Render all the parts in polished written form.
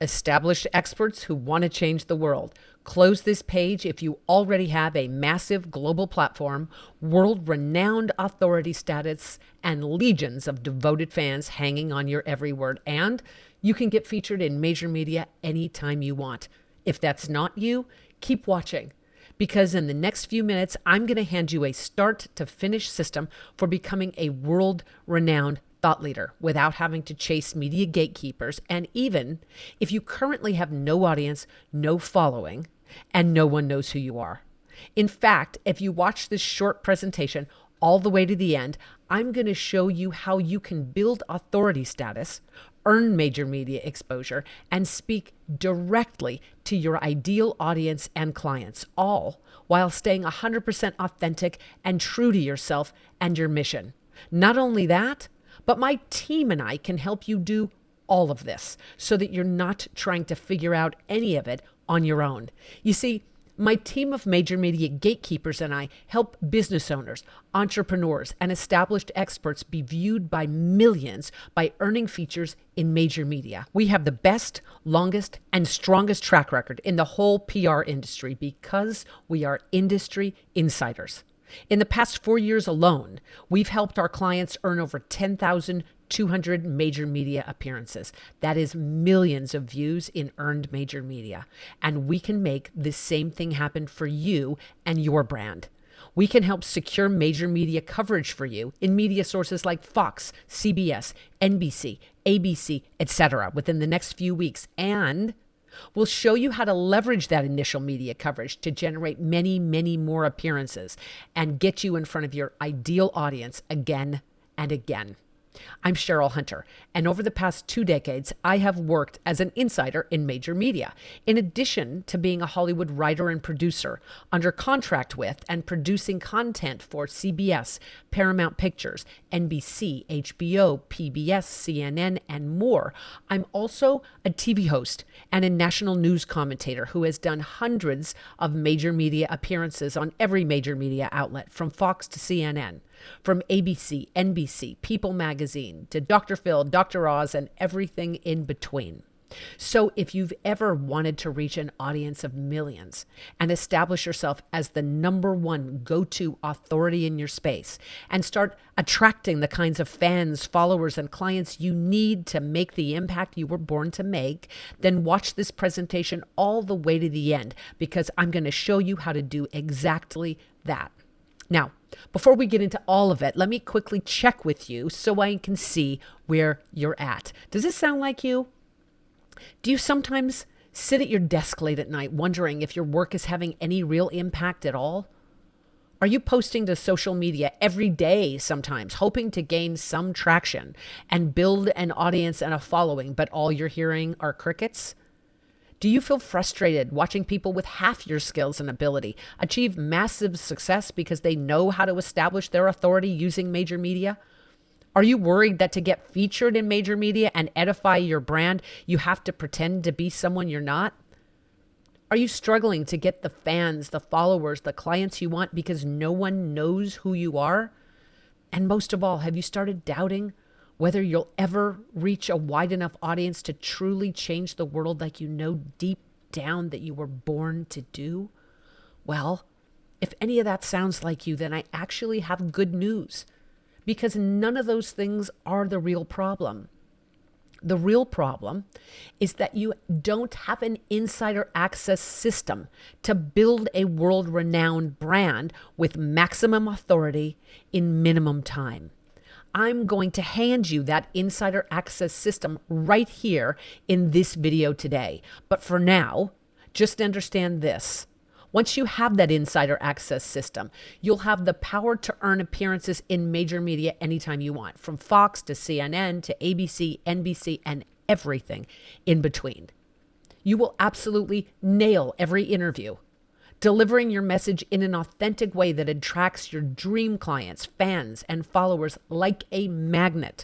established experts who want to change the world. Close this page if you already have a massive global platform, world-renowned authority status, and legions of devoted fans hanging on your every word. And you can get featured in major media anytime you want. If that's not you, keep watching, because in the next few minutes, I'm going to hand you a start-to-finish system for becoming a world-renowned thought leader without having to chase media gatekeepers. And even if you currently have no audience, no following, and no one knows who you are. In fact, if you watch this short presentation all the way to the end, I'm going to show you how you can build authority status, earn major media exposure, and speak directly to your ideal audience and clients, all while staying 100% authentic and true to yourself and your mission. Not only that, but my team and I can help you do all of this so that you're not trying to figure out any of it on your own. You see, my team of major media gatekeepers and I help business owners, entrepreneurs, and established experts be viewed by millions by earning features in major media. We have the best, longest, and strongest track record in the whole PR industry because we are industry insiders. In the past 4 years alone, we've helped our clients earn over 10,200 major media appearances. That is millions of views in earned major media. And we can make the same thing happen for you and your brand. We can help secure major media coverage for you in media sources like Fox, CBS, NBC, ABC, etc. within the next few weeks. And we'll show you how to leverage that initial media coverage to generate many, many more appearances and get you in front of your ideal audience again and again. I'm Cheryl Hunter, and over the past 2 decades, I have worked as an insider in major media, in addition to being a Hollywood writer and producer, under contract with and producing content for CBS, Paramount Pictures, NBC, HBO, PBS, CNN, and more. I'm also a TV host and a national news commentator who has done hundreds of major media appearances on every major media outlet, from Fox to CNN. From ABC, NBC, People Magazine, to Dr. Phil, Dr. Oz, and everything in between. So if you've ever wanted to reach an audience of millions and establish yourself as the #1 go-to authority in your space and start attracting the kinds of fans, followers, and clients you need to make the impact you were born to make, then watch this presentation all the way to the end, because I'm going to show you how to do exactly that. Now, before we get into all of it, let me quickly check with you so I can see where you're at. Does this sound like you? Do you sometimes sit at your desk late at night wondering if your work is having any real impact at all? Are you posting to social media every day sometimes, hoping to gain some traction and build an audience and a following, but all you're hearing are crickets? Do you feel frustrated watching people with half your skills and ability achieve massive success because they know how to establish their authority using major media? Are you worried that to get featured in major media and edify your brand, you have to pretend to be someone you're not? Are you struggling to get the fans, the followers, the clients you want because no one knows who you are? And most of all, have you started doubting whether you'll ever reach a wide enough audience to truly change the world like you know deep down that you were born to do? Well, if any of that sounds like you, then I actually have good news, because none of those things are the real problem. The real problem is that you don't have an insider access system to build a world-renowned brand with maximum authority in minimum time. I'm going to hand you that insider access system right here in this video today. But for now, just understand this. Once you have that insider access system, you'll have the power to earn appearances in major media anytime you want, from Fox to CNN to ABC, NBC, and everything in between. You will absolutely nail every interview, delivering your message in an authentic way that attracts your dream clients, fans, and followers like a magnet.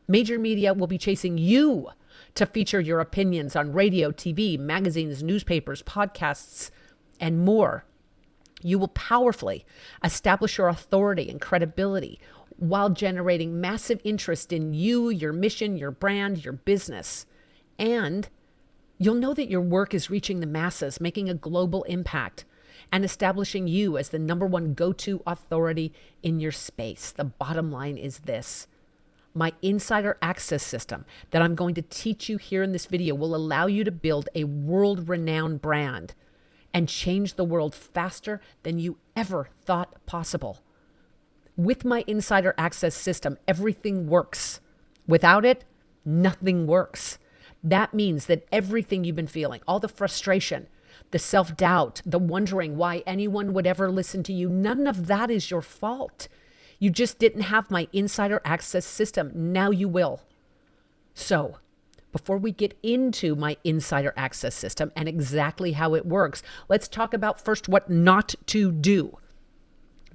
Major media will be chasing you to feature your opinions on radio, TV, magazines, newspapers, podcasts, and more. You will powerfully establish your authority and credibility while generating massive interest in you, your mission, your brand, your business. And You'll know that your work is reaching the masses, making a global impact, and establishing you as the number one go-to authority in your space. The bottom line is this. My insider access system that I'm going to teach you here in this video will allow you to build a world-renowned brand and change the world faster than you ever thought possible. With my insider access system, everything works. Without it, nothing works. That means that everything you've been feeling, all the frustration, the self-doubt, the wondering why anyone would ever listen to you, none of that is your fault. You just didn't have my insider access system. Now you will. So, before we get into my insider access system and exactly how it works, let's talk about first what not to do.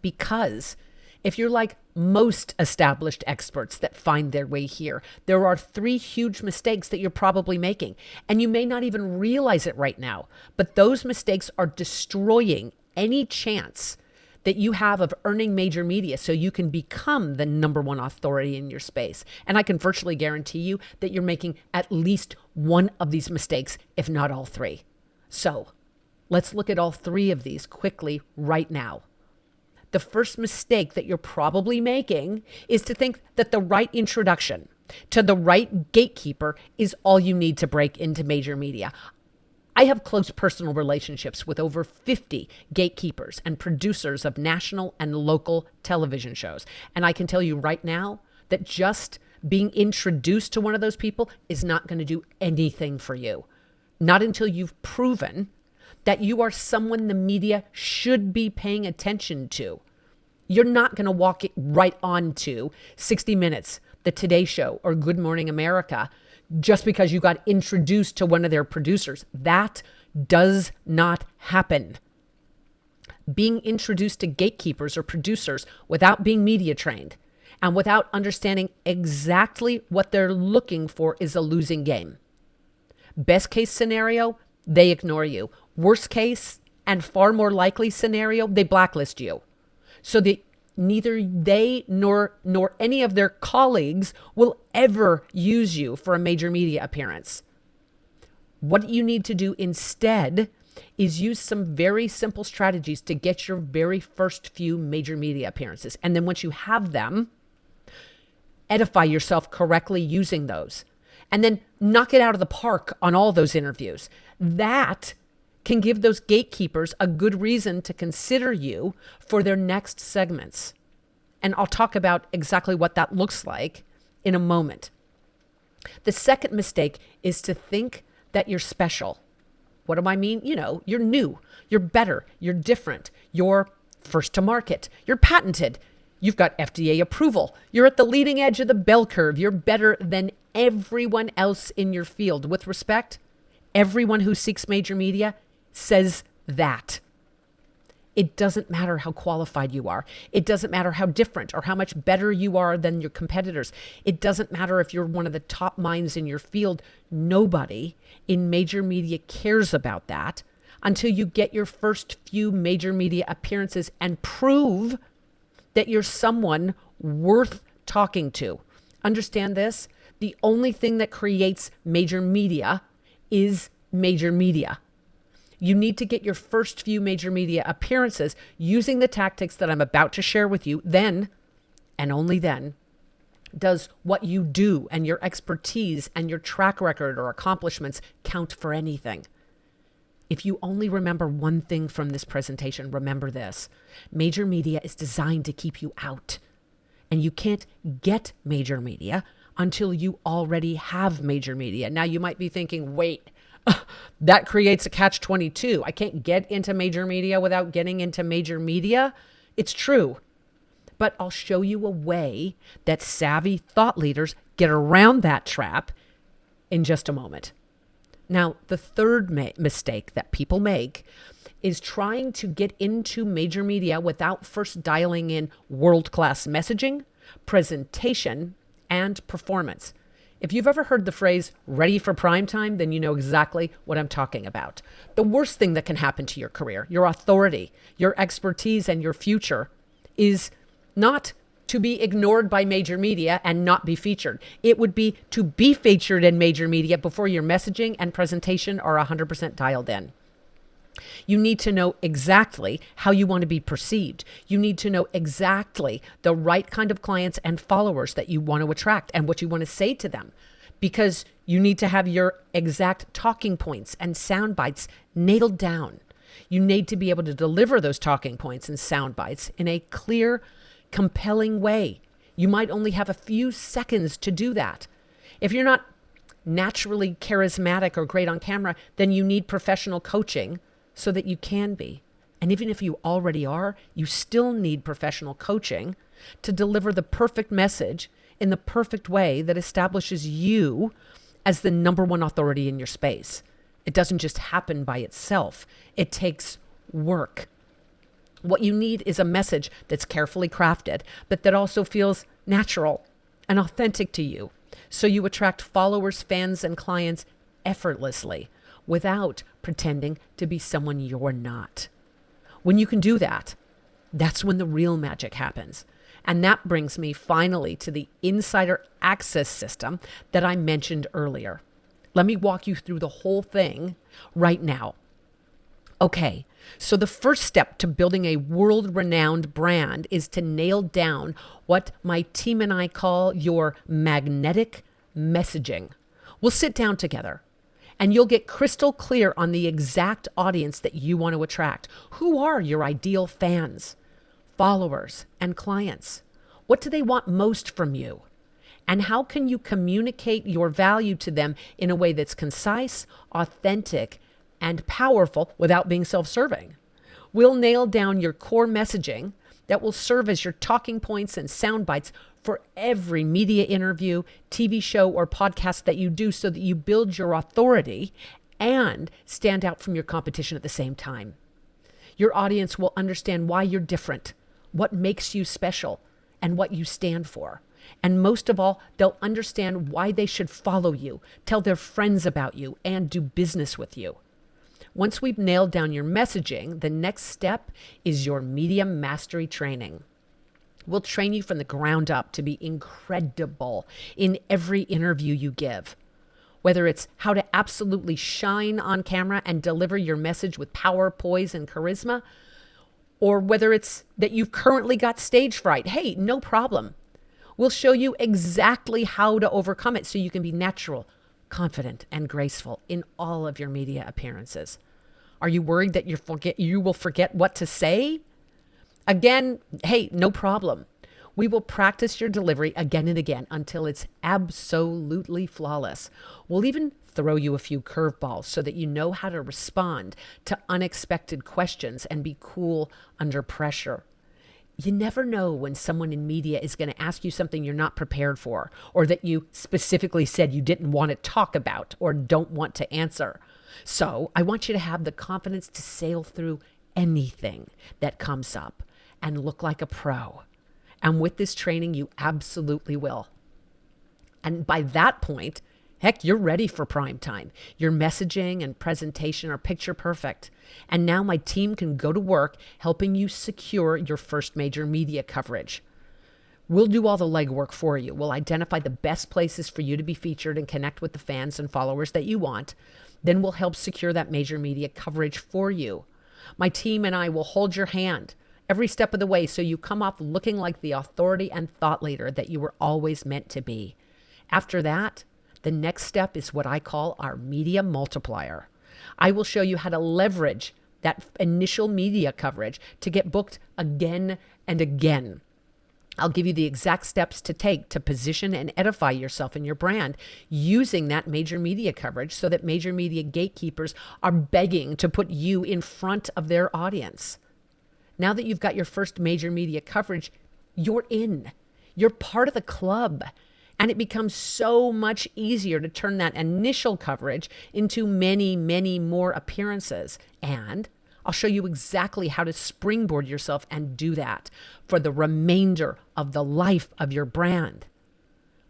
Because if you're like most established experts that find their way here, there are 3 huge mistakes that you're probably making. And you may not even realize it right now, but those mistakes are destroying any chance that you have of earning major media so you can become the number one authority in your space. And I can virtually guarantee you that you're making at least one of these mistakes, if not all 3. So let's look at all 3 of these quickly right now. The first mistake that you're probably making is to think that the right introduction to the right gatekeeper is all you need to break into major media. I have close personal relationships with over 50 gatekeepers and producers of national and local television shows. And I can tell you right now that just being introduced to one of those people is not going to do anything for you. Not until you've proven that you are someone the media should be paying attention to. You're not going to walk it right on to 60 Minutes, The Today Show, or Good Morning America just because you got introduced to one of their producers. That does not happen. Being introduced to gatekeepers or producers without being media trained and without understanding exactly what they're looking for is a losing game. Best case scenario, they ignore you. Worst case and far more likely scenario, they blacklist you. So that neither they nor any of their colleagues will ever use you for a major media appearance. What you need to do instead is use some very simple strategies to get your very first few major media appearances. And then once you have them, edify yourself correctly using those. And then knock it out of the park on all those interviews. That can give those gatekeepers a good reason to consider you for their next segments. And I'll talk about exactly what that looks like in a moment. The second mistake is to think that you're special. What do I mean? You're new, you're better, you're different, you're first to market, you're patented, you've got FDA approval, you're at the leading edge of the bell curve, you're better than everyone else in your field. With respect, everyone who seeks major media says that. It doesn't matter how qualified you are. It doesn't matter how different or how much better you are than your competitors. It doesn't matter if you're one of the top minds in your field. Nobody in major media cares about that until you get your first few major media appearances and prove that you're someone worth talking to. Understand this? The only thing that creates major media is major media. You need to get your first few major media appearances using the tactics that I'm about to share with you. Then, and only then, does what you do and your expertise and your track record or accomplishments count for anything. If you only remember one thing from this presentation, remember this. Major media is designed to keep you out. And you can't get major media until you already have major media. Now you might be thinking, wait, that creates a catch-22. I can't get into major media without getting into major media. It's true. But I'll show you a way that savvy thought leaders get around that trap in just a moment. Now, the third mistake that people make is trying to get into major media without first dialing in world-class messaging, presentation, and performance. If you've ever heard the phrase ready for prime time, then you know exactly what I'm talking about. The worst thing that can happen to your career, your authority, your expertise, and your future is not to be ignored by major media and not be featured. It would be to be featured in major media before your messaging and presentation are 100% dialed in. You need to know exactly how you want to be perceived. You need to know exactly the right kind of clients and followers that you want to attract and what you want to say to them, because you need to have your exact talking points and sound bites nailed down. You need to be able to deliver those talking points and sound bites in a clear, compelling way. You might only have a few seconds to do that. If you're not naturally charismatic or great on camera, then you need professional coaching so that you can be. And even if you already are, you still need professional coaching to deliver the perfect message in the perfect way that establishes you as the number one authority in your space. It doesn't just happen by itself. It takes work. What you need is a message that's carefully crafted, but that also feels natural and authentic to you. So you attract followers, fans, and clients effortlessly without pretending to be someone you're not. When you can do that, that's when the real magic happens. And that brings me finally to the insider access system that I mentioned earlier. Let me walk you through the whole thing right now. Okay, so the first step to building a world-renowned brand is to nail down what my team and I call your magnetic messaging. We'll sit down together and you'll get crystal clear on the exact audience that you want to attract. Who are your ideal fans, followers, and clients? What do they want most from you? And how can you communicate your value to them in a way that's concise, authentic, and powerful without being self-serving? We'll nail down your core messaging that will serve as your talking points and sound bites for every media interview, TV show, or podcast that you do, so that you build your authority and stand out from your competition at the same time. Your audience will understand why you're different, what makes you special, and what you stand for. And most of all, they'll understand why they should follow you, tell their friends about you, and do business with you. Once we've nailed down your messaging, the next step is your media mastery training. We'll train you from the ground up to be incredible in every interview you give. Whether it's how to absolutely shine on camera and deliver your message with power, poise, and charisma, or whether it's that you've currently got stage fright, hey, no problem. We'll show you exactly how to overcome it so you can be natural, confident, and graceful in all of your media appearances. Are you worried that you will forget what to say? Again, hey, no problem. We will practice your delivery again and again until it's absolutely flawless. We'll even throw you a few curveballs so that you know how to respond to unexpected questions and be cool under pressure. You never know when someone in media is going to ask you something you're not prepared for, or that you specifically said you didn't want to talk about or don't want to answer. So I want you to have the confidence to sail through anything that comes up and look like a pro. And with this training, you absolutely will. And by that point, heck, you're ready for prime time. Your messaging and presentation are picture perfect. And now my team can go to work helping you secure your first major media coverage. We'll do all the legwork for you. We'll identify the best places for you to be featured and connect with the fans and followers that you want. Then we'll help secure that major media coverage for you. My team and I will hold your hand every step of the way so you come off looking like the authority and thought leader that you were always meant to be. After that, the next step is what I call our media multiplier. I will show you how to leverage that initial media coverage to get booked again and again. I'll give you the exact steps to take to position and edify yourself and your brand using that major media coverage so that major media gatekeepers are begging to put you in front of their audience. Now that you've got your first major media coverage, you're in. You're part of the club. And it becomes so much easier to turn that initial coverage into many, many more appearances. And I'll show you exactly how to springboard yourself and do that for the remainder of the life of your brand.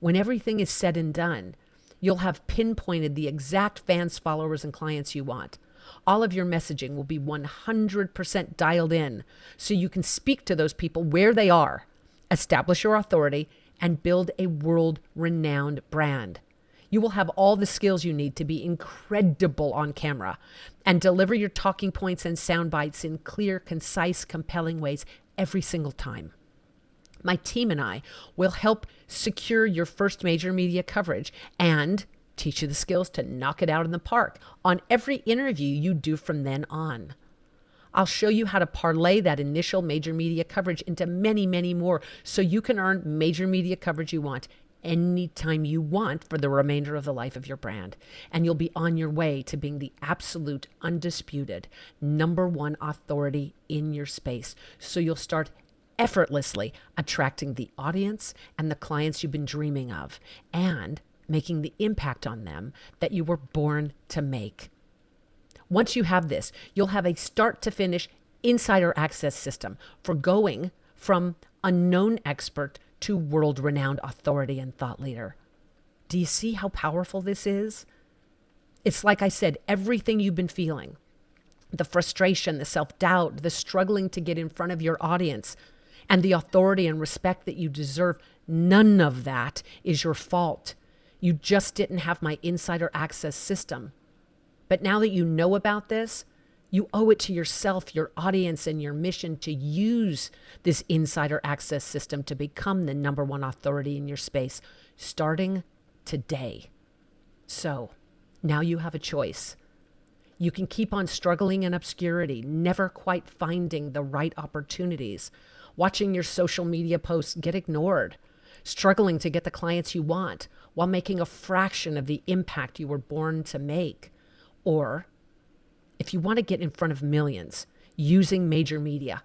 When everything is said and done, you'll have pinpointed the exact fans, followers, and clients you want. All of your messaging will be 100% dialed in so you can speak to those people where they are establish your authority, and build a world-renowned brand. You will have all the skills you need to be incredible on camera and deliver your talking points and sound bites in clear, concise, compelling ways every single time. My team and I will help secure your first major media coverage and teach you the skills to knock it out in the park on every interview you do from then on. I'll show you how to parlay that initial major media coverage into many, many more so you can earn major media coverage you want anytime you want for the remainder of the life of your brand. And you'll be on your way to being the absolute, undisputed, #1 authority in your space. So you'll start effortlessly attracting the audience and the clients you've been dreaming of and making the impact on them that you were born to make. Once you have this, you'll have a start to finish insider access system for going from unknown expert to world-renowned authority and thought leader. Do you see how powerful this is? It's like I said, everything you've been feeling, the frustration, the self-doubt, the struggling to get in front of your audience, and the authority and respect that you deserve, none of that is your fault. You just didn't have my insider access system. But now that you know about this, you owe it to yourself, your audience, and your mission to use this insider access system to become the #1 authority in your space, starting today. So now you have a choice. You can keep on struggling in obscurity, never quite finding the right opportunities, watching your social media posts get ignored, struggling to get the clients you want while making a fraction of the impact you were born to make. Or if you want to get in front of millions using major media,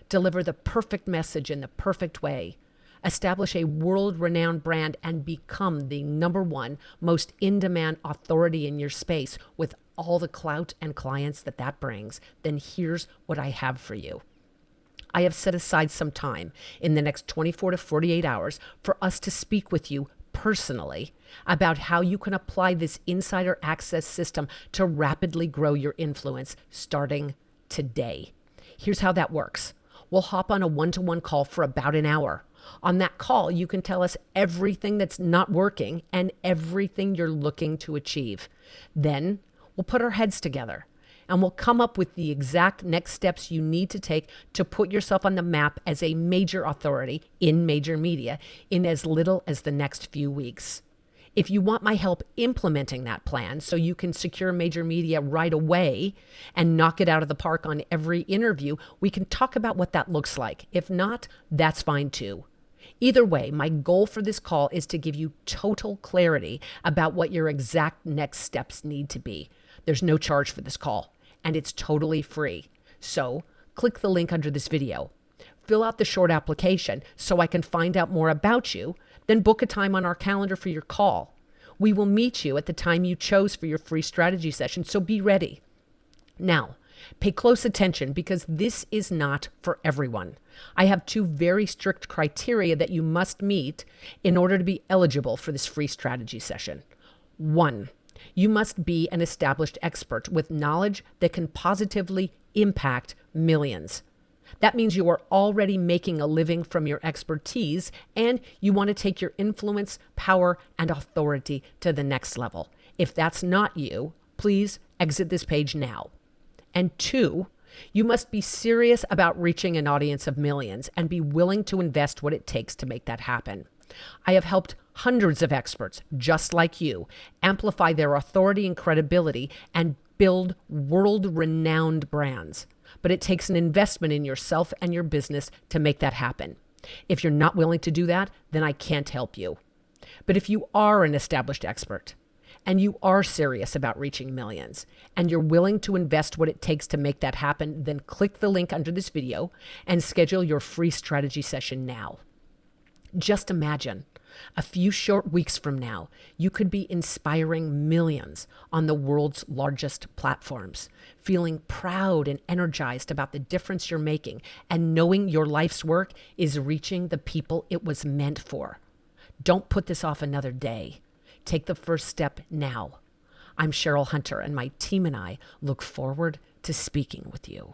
deliver the perfect message in the perfect way, establish a world-renowned brand, and become the #1 most in-demand authority in your space with all the clout and clients that brings, then here's what I have for you. I have set aside some time in the next 24 to 48 hours for us to speak with you personally about how you can apply this insider access system to rapidly grow your influence starting today. Here's how that works. We'll hop on a one-to-one call for about an hour. On that call, you can tell us everything that's not working and everything you're looking to achieve. Then we'll put our heads together and we'll come up with the exact next steps you need to take to put yourself on the map as a major authority in major media in as little as the next few weeks. If you want my help implementing that plan so you can secure major media right away and knock it out of the park on every interview, we can talk about what that looks like. If not, that's fine too. Either way, my goal for this call is to give you total clarity about what your exact next steps need to be. There's no charge for this call, and it's totally free. So click the link under this video. Fill out the short application so I can find out more about you, then book a time on our calendar for your call. We will meet you at the time you chose for your free strategy session, so be ready. Now, pay close attention because this is not for everyone. I have 2 very strict criteria that you must meet in order to be eligible for this free strategy session. 1, you must be an established expert with knowledge that can positively impact millions. That means you are already making a living from your expertise and you want to take your influence, power, and authority to the next level. If that's not you, please exit this page now. And 2, you must be serious about reaching an audience of millions and be willing to invest what it takes to make that happen. I have helped hundreds of experts just like you amplify their authority and credibility and build world-renowned brands. But it takes an investment in yourself and your business to make that happen. If you're not willing to do that, then I can't help you. But if you are an established expert and you are serious about reaching millions and you're willing to invest what it takes to make that happen, then click the link under this video and schedule your free strategy session now. Just imagine a few short weeks from now, you could be inspiring millions on the world's largest platforms, feeling proud and energized about the difference you're making and knowing your life's work is reaching the people it was meant for. Don't put this off another day. Take the first step now. I'm Cheryl Hunter, and my team and I look forward to speaking with you.